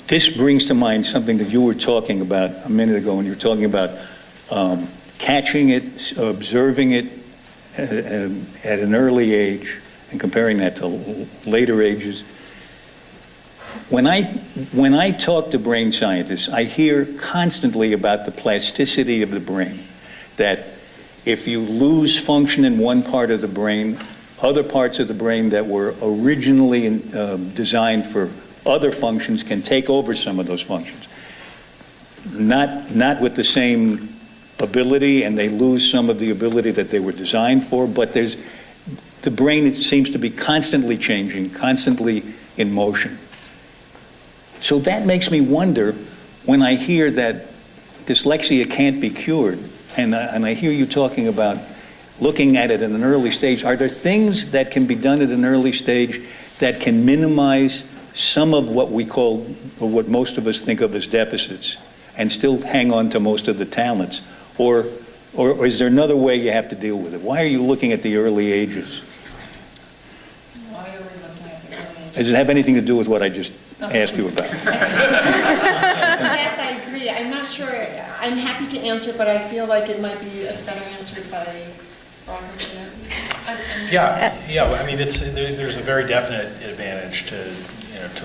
This brings to mind something that you were talking about a minute ago, when you were talking about catching it, observing it at an early age, and comparing that to later ages. When I talk to brain scientists, I hear constantly about the plasticity of the brain, that if you lose function in one part of the brain, other parts of the brain that were originally designed for other functions can take over some of those functions. Not with the same ability, and they lose some of the ability that they were designed for, but the brain, it seems to be constantly changing, constantly in motion. So that makes me wonder, when I hear that dyslexia can't be cured, and I hear you talking about looking at it at an early stage, are there things that can be done at an early stage that can minimize some of what we call, or what most of us think of as deficits, and still hang on to most of the talents? Or is there another way you have to deal with it? Why are you looking at the early ages? Why are we looking at the early ages? Does it have anything to do with what I just asked you about? Yes, I agree. I'm not sure. I'm happy to answer, but I feel like it might be better answered by Robert. Yeah. I mean, there's a very definite advantage to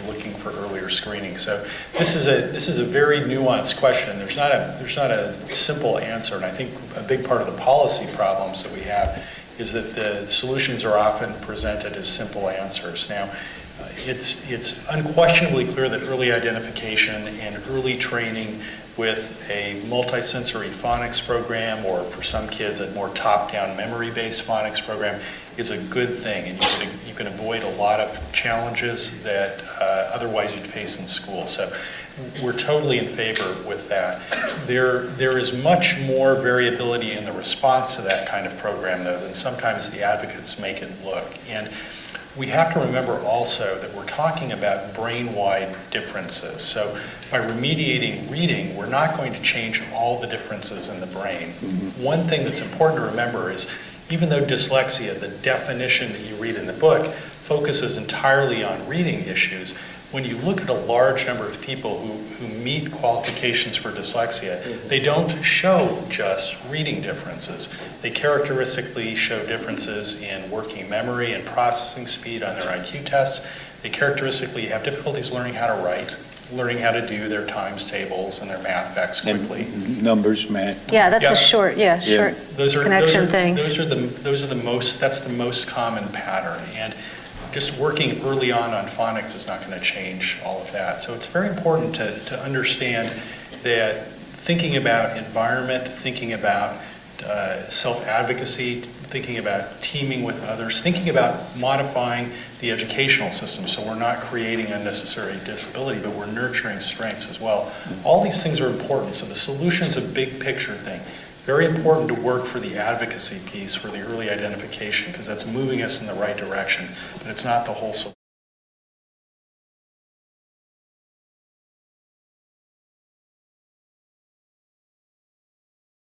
looking for earlier screening. So this is a very nuanced question. There's not a simple answer, and I think a big part of the policy problems that we have is that the solutions are often presented as simple answers. Now, it's unquestionably clear that early identification and early training with a multisensory phonics program, or for some kids a more top-down memory-based phonics program, is a good thing, and you can avoid a lot of challenges that otherwise you'd face in school. So we're totally in favor with that. There is much more variability in the response to that kind of program, though, than sometimes the advocates make it look. And we have to remember also that we're talking about brain-wide differences. So by remediating reading, we're not going to change all the differences in the brain. Mm-hmm. One thing that's important to remember is, even though dyslexia, the definition that you read in the book, focuses entirely on reading issues, when you look at a large number of people who meet qualifications for dyslexia, they don't show just reading differences. They characteristically show differences in working memory and processing speed on their IQ tests. They characteristically have difficulties learning how to write, learning how to do their times tables and their math facts quickly. And numbers, math. Yeah, that's a short connection things. That's the most common pattern. And just working early on phonics is not going to change all of that. So it's very important to understand that thinking about environment, thinking about self-advocacy, thinking about teaming with others, thinking about modifying the educational system so we're not creating unnecessary disability, but we're nurturing strengths as well. All these things are important. So the solution's a big picture thing. Very important to work for the advocacy piece, for the early identification, because that's moving us in the right direction, but it's not the whole solution.